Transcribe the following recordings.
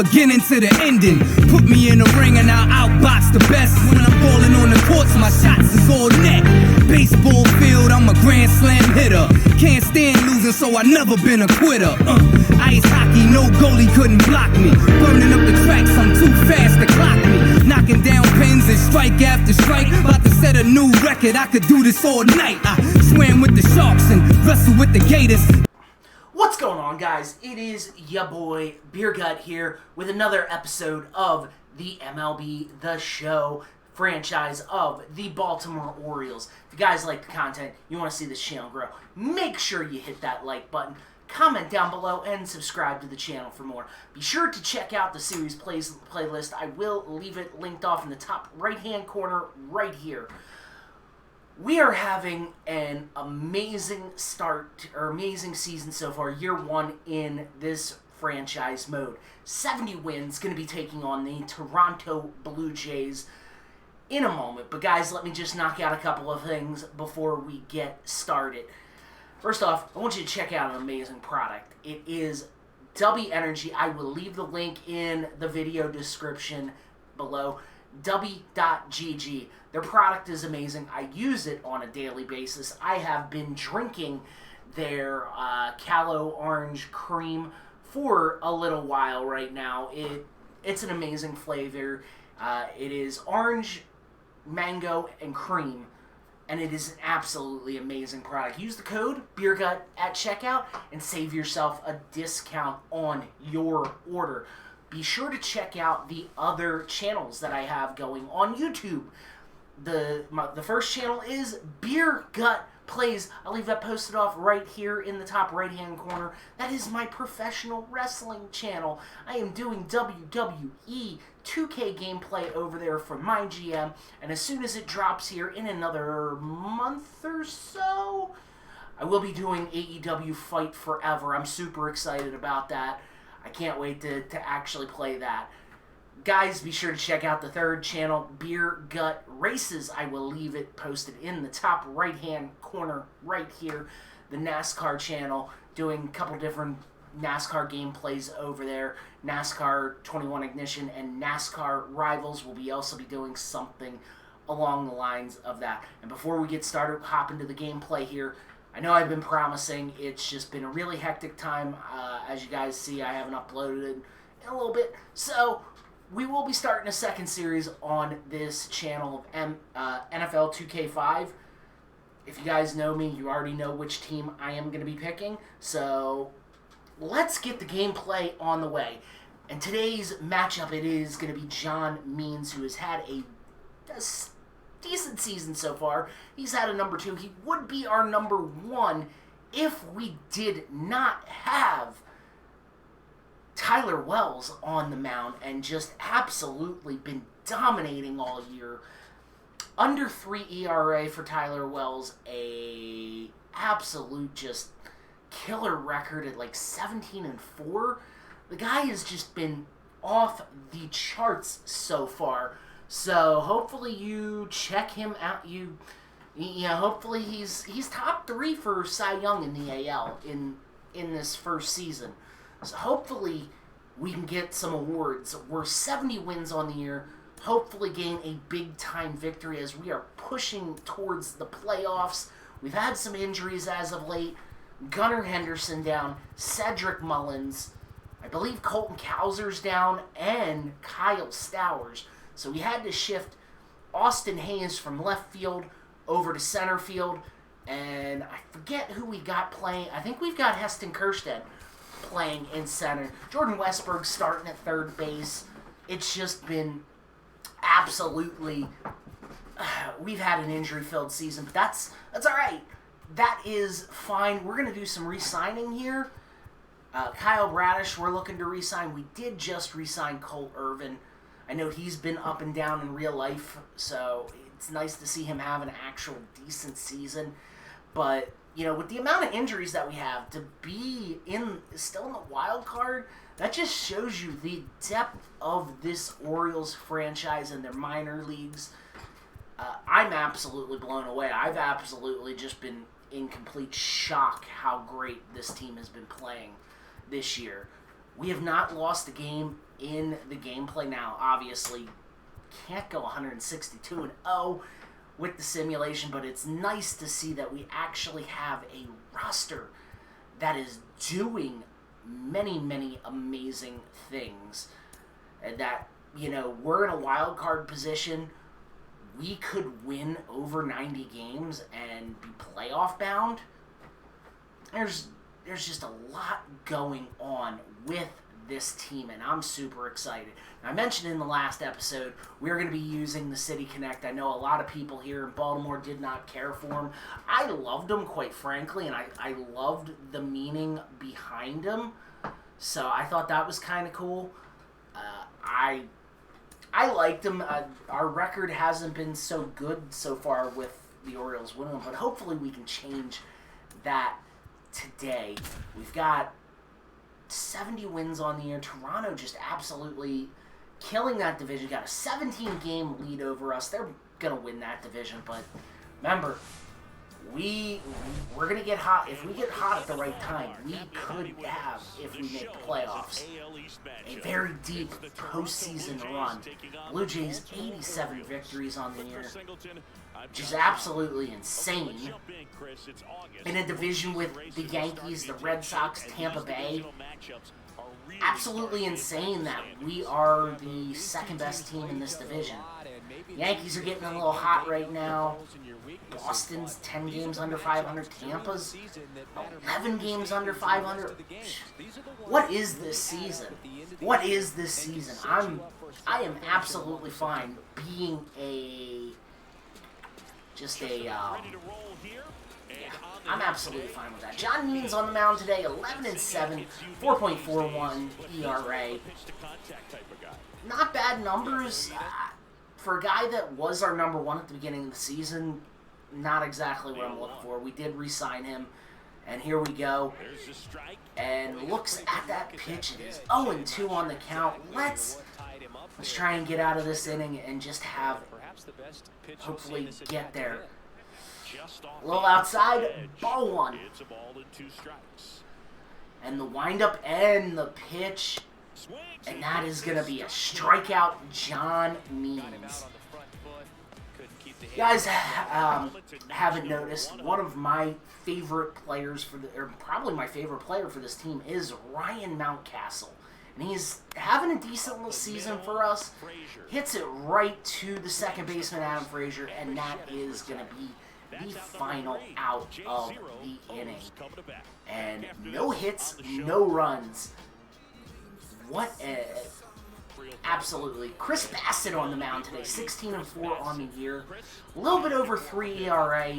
beginning to the ending. Put me in the ring and I'll outbox the best. When I'm balling on the courts, my shots is all net. Baseball field, I'm a grand slam hitter. Can't stand losing, so I never been a quitter. Ice hockey, no goalie couldn't block me. Burning up the tracks, I'm too fast to clock me. Knocking down pins and strike after strike. About to set a new record, I could do this all night. I swam with the sharks and wrestled with the gators. What's going on, guys? It is ya boy Beer Gut here with another episode of the MLB The Show franchise of the Baltimore Orioles. If you guys like the content, you want to see this channel grow, make sure you hit that like button, comment down below, and subscribe to the channel for more. Be sure to check out the series playlist. I will leave it linked off in the top right-hand corner right here. We are having an amazing start, or amazing season so far, year one in this franchise mode. 70 wins, going to be taking on the Toronto Blue Jays in a moment. But guys, let me just knock out a couple of things before we get started. First off, I want you to check out an amazing product. It is Dubby Energy. I will leave the link in the video description below. Dubby.gg. Their product is amazing. I use it on a daily basis. I have been drinking their Callow Orange Cream for a little while right now. It's an amazing flavor. It is orange, mango, and cream, and it is an absolutely amazing product. Use the code BeerGut at checkout and save yourself a discount on your order. Be sure to check out the other channels that I have going on YouTube. The first channel is Beer Gut Plays. I'll leave that posted off right here in the top right-hand corner. That is my professional wrestling channel. I am doing WWE 2K gameplay over there for my GM, and as soon as it drops here in another month or so, I will be doing AEW Fight Forever. I'm super excited about that. I can't wait to actually play that. Guys, be sure to check out the third channel, Beer Gut Races. I will leave it posted in the top right-hand corner right here. The NASCAR channel, doing a couple different NASCAR gameplays over there. NASCAR 21 Ignition and NASCAR Rivals will also be doing something along the lines of that. And before we get started, hop into the gameplay here. I know I've been promising. It's just been a really hectic time. As you guys see, I haven't uploaded in a little bit. So we will be starting a second series on this channel of NFL 2K5. If you guys know me, you already know which team I am going to be picking. So let's get the gameplay on the way. And today's matchup, it is going to be John Means, who has had a decent season so far. He's had a number 2. He would be our number 1 if we did not have Tyler Wells on the mound and just absolutely been dominating all year. Under 3 ERA for Tyler Wells, a absolute just killer record at like 17-4. The guy has just been off the charts so far. So hopefully you check him out. Hopefully he's top 3 for Cy Young in the AL in this first season. So hopefully we can get some awards. We're 70 wins on the year. Hopefully gain a big-time victory as we are pushing towards the playoffs. We've had some injuries as of late. Gunnar Henderson down, Cedric Mullins, I believe Colton Cowser's down, and Kyle Stowers. So we had to shift Austin Hayes from left field over to center field. And I forget who we got playing. I think we've got Heston Kjerstad playing in center. Jordan Westberg starting at third base. It's just been absolutely... we've had an injury-filled season, but that's all right. That is fine. We're going to do some re-signing here. Kyle Bradish, we're looking to re-sign. We did just re-sign Cole Irvin. I know he's been up and down in real life, so it's nice to see him have an actual decent season. But, with the amount of injuries that we have, to be still in the wild card, that just shows you the depth of this Orioles franchise and their minor leagues. I'm absolutely blown away. I've absolutely just been in complete shock how great this team has been playing this year. We have not lost a game in the gameplay now. Obviously, can't go 162-0 with the simulation, but it's nice to see that we actually have a roster that is doing many, many amazing things. And that, we're in a wild card position. We could win over 90 games and be playoff bound. There's just a lot going on with this team, and I'm super excited. I mentioned in the last episode, we're going to be using the City Connect. I know a lot of people here in Baltimore did not care for them. I loved them, quite frankly, and I loved the meaning behind them. So I thought that was kind of cool. I liked them. Our record hasn't been so good so far with the Orioles winning, but hopefully we can change that today. We've got 70 wins on the year. Toronto just absolutely killing that division. Got a 17-game lead over us. They're going to win that division, but remember, we're going to get hot. If we get hot at the right time, we could have, if we make the playoffs, a very deep postseason run. Blue Jays 87 victories on the year, which is absolutely insane. In a division with the Yankees, the Red Sox, Tampa Bay, absolutely insane that we are the second best team in this division. Yankees are getting a little hot right now. Boston's 10 games under 500. Tampa's 11 games under 500. What is this season? What is this season? I am absolutely fine being I'm absolutely fine with that. John Means on the mound today, 11-7, 4.41 ERA. Not bad numbers. For a guy that was our number one at the beginning of the season, not exactly what I'm looking for. We did re-sign him, and here we go. And looks at that pitch. It is 0-2 on the count. Let's try and get out of this inning and just have, hopefully, get there. A little outside, ball one. And the windup and the pitch. And that is going to be a strikeout, John Means. You guys haven't noticed, one of my favorite players or probably my favorite player for this team is Ryan Mountcastle. And he's having a decent little season for us. Hits it right to the second baseman, Adam Frazier, and that is going to be the final out of the inning. And no hits, no runs. What absolutely. Chris Bassett on the mound today, 16-4 on the year. A little bit over 3 ERA.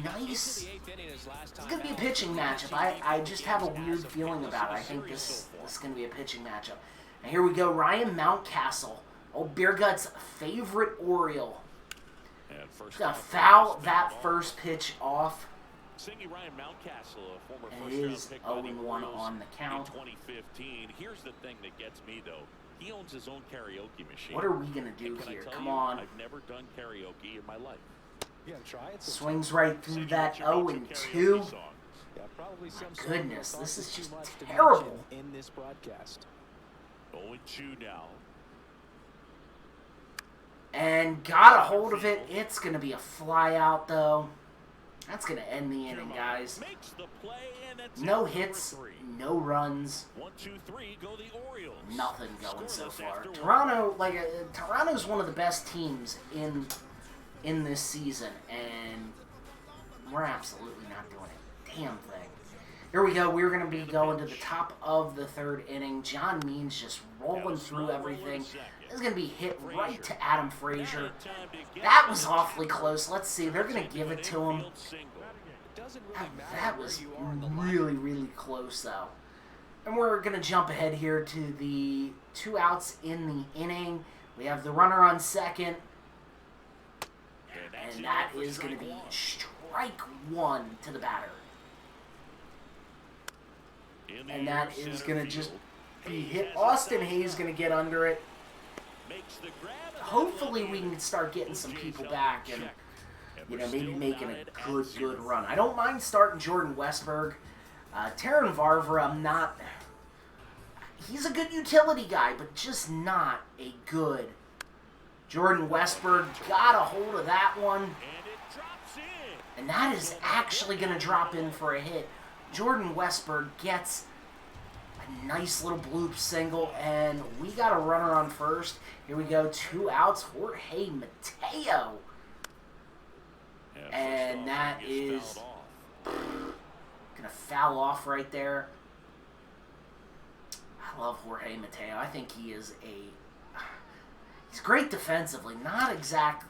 Nice. It's going to be a pitching matchup. I just have a weird feeling about it. I think this is going to be a pitching matchup. And here we go. Ryan Mountcastle, old Beer Gut's favorite Oriole. He's going to foul that first pitch off. And it is 0-1 on the count. 2015. Here's the thing that gets me though. He owns his own karaoke machine. What are we gonna do here? Come on. I've never done karaoke in my life. Yeah, try it. Swings right through that 0-2. My goodness, this is just terrible. In this broadcast. 0-2 now. And got a hold of it. It's gonna be a fly out though. That's going to end the inning, guys. No hits, no runs. 1, 2, 3, go the Orioles. Nothing going so far. Toronto's one of the best teams in this season, and we're absolutely not doing a damn thing. Here we go. We're going to be going to the top of the third inning. John Means just rolling through everything. This is going to be hit right to Adam Frazier. That was awfully close. Let's see. They're going to give it to him. That was really, really close, though. And we're going to jump ahead here to the 2 outs in the inning. We have the runner on second. And that is going to be strike one to the batter. And that is going to just be hit. Austin Hayes going to get under it. Hopefully we can start getting some people back and, maybe making a good run. I don't mind starting Jordan Westberg. Terran Varver, he's a good utility guy, but just not a good. Jordan Westberg got a hold of that one. And that is actually going to drop in for a hit. Jordan Westberg gets a nice little bloop single, and we got a runner on first. Here we go, 2 outs. Jorge Mateo. And that is going to foul off right there. I love Jorge Mateo. I think he is he's great defensively. Not exact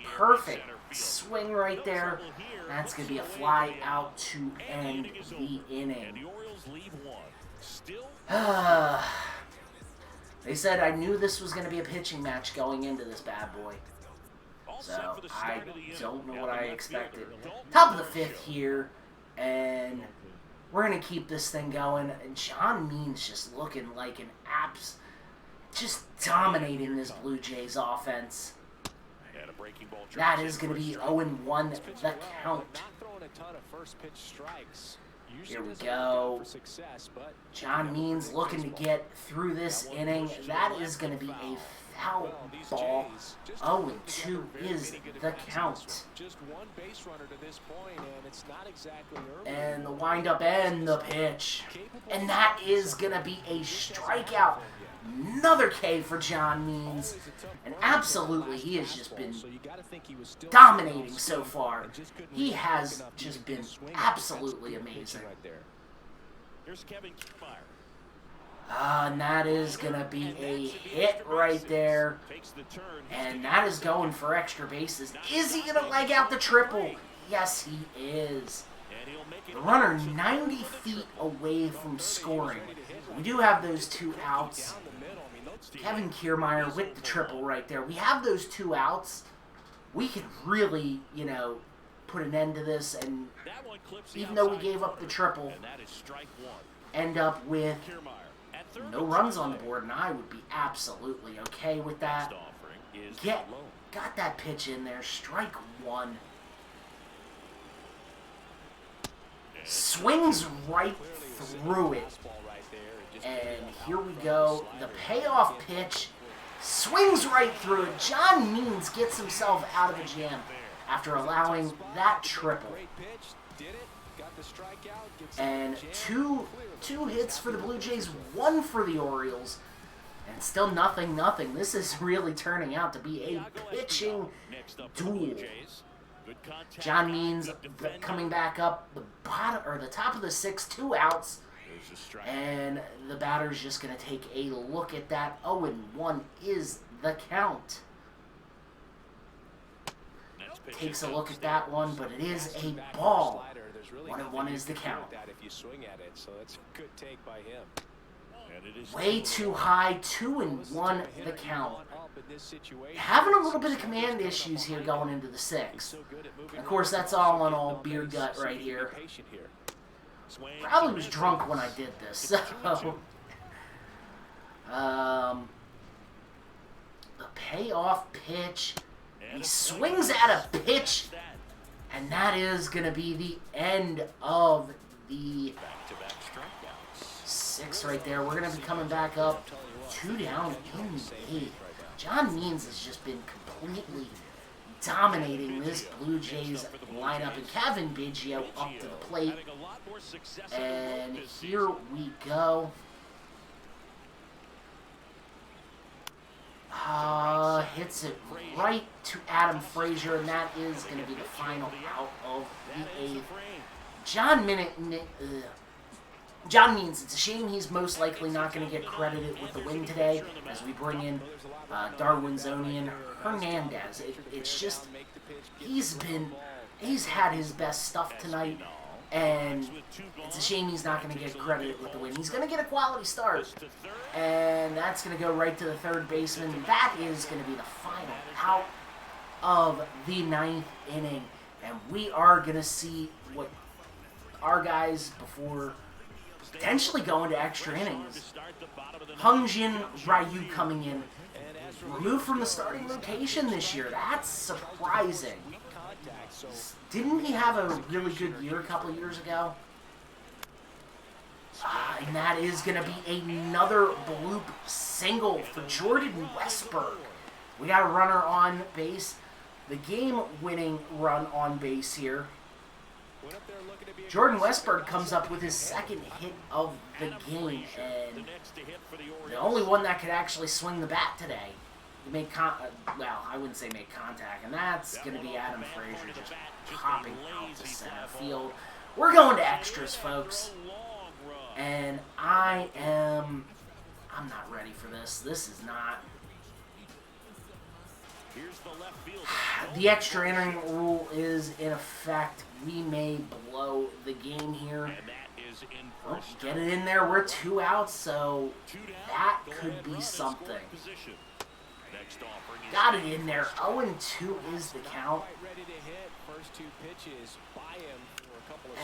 perfect swing right there. That's going to be a fly out to end the inning. They said I knew this was going to be a pitching match going into this bad boy. So I don't know what I expected. Top of the 5th here, and we're going to keep this thing going. And John Means just looking like an just dominating this Blue Jays offense. That is going to be 0-1 the count. Here we go. John Means looking to get through this inning. That is going to be a foul ball. 0-2 is the count. And the windup and the pitch. And that is going to be a strikeout. Another K for John Means. And absolutely, he has just been dominating so far. He has just been absolutely amazing. And that is going to be a hit right there. And that is going for extra bases. Is he going to leg out the triple? Yes, he is. The runner 90 feet away from scoring. We do have those 2 outs. Kevin Kiermaier with the triple right there. We have those 2 outs. We could really, put an end to this. And even though we gave up the triple, end up with no runs on the board. And I would be absolutely okay with that. Got that pitch in there. Strike 1. Swings right through it. And here we go. The payoff pitch swings right through it. John Means gets himself out of a jam after allowing that triple. And two hits for the Blue Jays, 1 for the Orioles. And still nothing. This is really turning out to be a pitching duel. John Means coming back up the top of the 6th, 2 outs. And the batter's just going to take a look at that. 0-1 is the count. Takes a look at that one, but it is a ball. 1-1 is the count. Way too high. 2-1 the count. Having a little bit of command issues here going into the 6th. Of course, that's all in all beer gut right here. Probably was drunk when I did this, so the payoff pitch. He swings at a pitch, and that is going to be the end of the 6th right there. We're going to be coming back up 2 down in the 8th. John Means has just been completely dominating this Blue Jays lineup, and Kevin Biggio up to the plate. And here we go. Hits it right to Adam Frazier, and that is going to be the final out of the 8th. John Means, it's a shame he's most likely not going to get credited with the win today as we bring in Darwinzonian Hernandez. It's just, he's had his best stuff tonight, and it's a shame he's not going to get credited with the win. He's going to get a quality start, and that's going to go right to the 3rd baseman. That is going to be the final out of the 9th inning, and we are going to see what our guys before potentially going to extra innings. Hungjin Ryu coming in, removed from the starting rotation this year. That's surprising. Didn't he have a really good year a couple of years ago? And that is going to be another bloop single for Jordan Westberg. We got a runner on base. The game-winning run on base here. Jordan Westberg comes up with his second hit of the game, and the only one that could actually swing the bat today. Make well, I wouldn't say make contact, and that's going to be Adam Frazier just popping out to center field. We're going to extras, folks, and I'm not ready for this. This is not. The extra inning rule is in effect. We may blow the game here. Oh, get it in there. We're 2 outs, so that could be something. Got it in there. 0-2 is the count.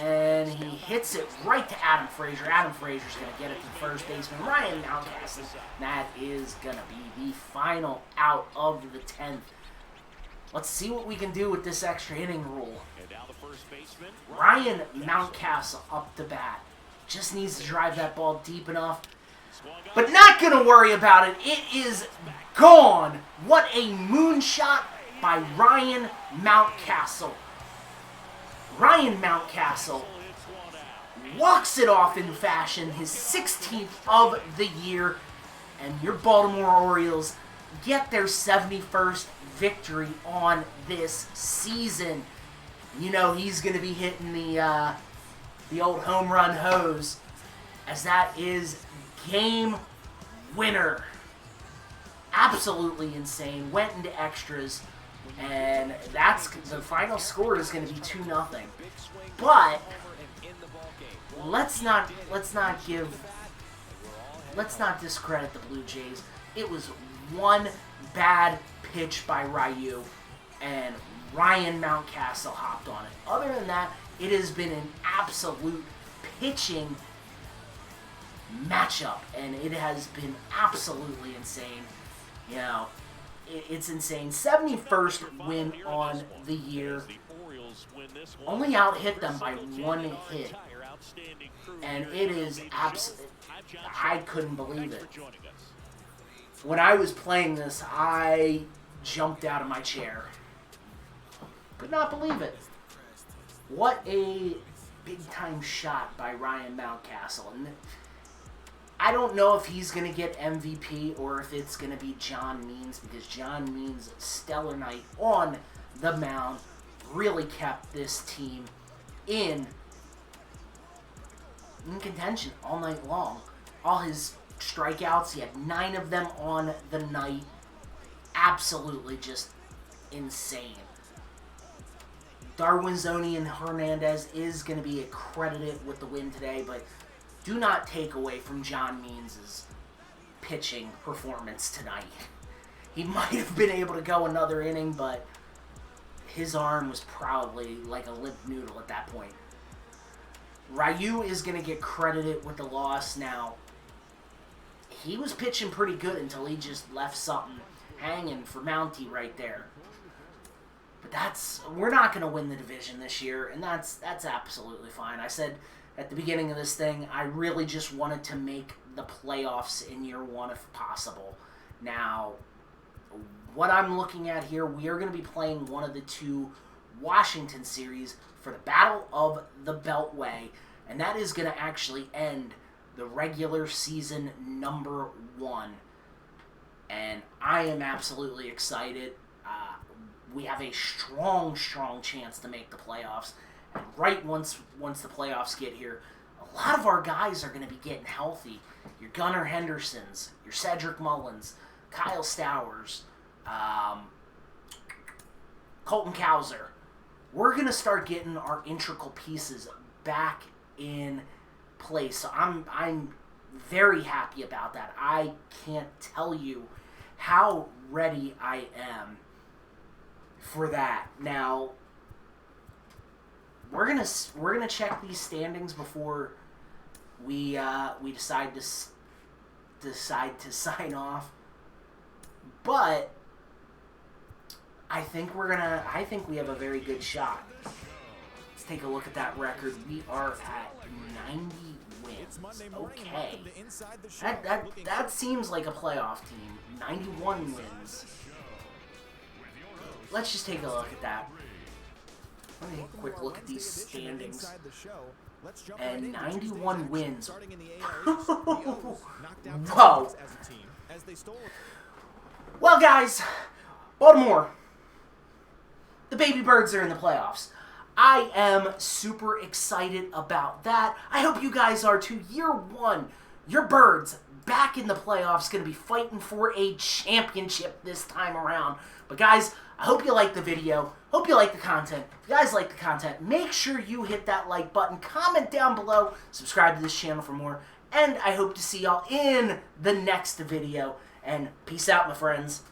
And he hits it right to Adam Frazier. Adam Frazier's going to get it to the first baseman, Ryan Mountcastle. That is going to be the final out of the 10th. Let's see what we can do with this extra inning rule. Ryan Mountcastle up to bat. Just needs to drive that ball deep enough. But not going to worry about it. It is gone. What a moonshot by Ryan Mountcastle. Ryan Mountcastle walks it off in fashion, his 16th of the year, and your Baltimore Orioles get their 71st victory on this season. You know he's going to be hitting the old home run hose, as that is game winner. Absolutely insane. Went into extras. And that's the final score is going to be 2-0. But let's not discredit the Blue Jays. It was one bad pitch by Ryu, and Ryan Mountcastle hopped on it. Other than that, it has been an absolute pitching matchup, and it has been absolutely insane. You know, it's insane. 71st win on the year. Only out-hit them by 1 hit. And it is absolutely... I couldn't believe it. When I was playing this, I jumped out of my chair. Could not believe it. What a big-time shot by Ryan Mountcastle. And I don't know if he's going to get MVP or if it's going to be John Means, because John Means' stellar night on the mound really kept this team in contention all night long. All his strikeouts, he had 9 of them on the night. Absolutely just insane. Darwinzoni and Hernandez is going to be accredited with the win today, but do not take away from John Means' pitching performance tonight. He might have been able to go another inning, but his arm was probably like a limp noodle at that point. Ryu is going to get credited with the loss. Now, he was pitching pretty good until he just left something hanging for Mountie right there. But we're not going to win the division this year, and that's absolutely fine. I said at the beginning of this thing, I really just wanted to make the playoffs in year 1 if possible. Now, what I'm looking at here, we are going to be playing one of the 2 Washington series for the Battle of the Beltway, and that is going to actually end the regular season number 1. And I am absolutely excited. We have a strong chance to make the playoffs. And right once the playoffs get here, a lot of our guys are going to be getting healthy. Your Gunnar Hendersons, your Cedric Mullins, Kyle Stowers, Colton Cowser. We're going to start getting our integral pieces back in place. So I'm very happy about that. I can't tell you how ready I am for that. Now, we're gonna check these standings before we decide to sign off. But I think we have a very good shot. Let's take a look at that record. We are at 90 wins. Okay. That seems like a playoff team. 91 wins. Let's just take a look at that. Let me take a quick look at these standings. And 91 wins. Whoa. Well, guys, Baltimore, the Baby Birds are in the playoffs. I am super excited about that. I hope you guys are too. Year one, your Birds back in the playoffs, going to be fighting for a championship this time around. But guys, I hope you like the video. Hope you like the content. If you guys like the content, make sure you hit that like button. Comment down below. Subscribe to this channel for more. And I hope to see y'all in the next video. And peace out, my friends.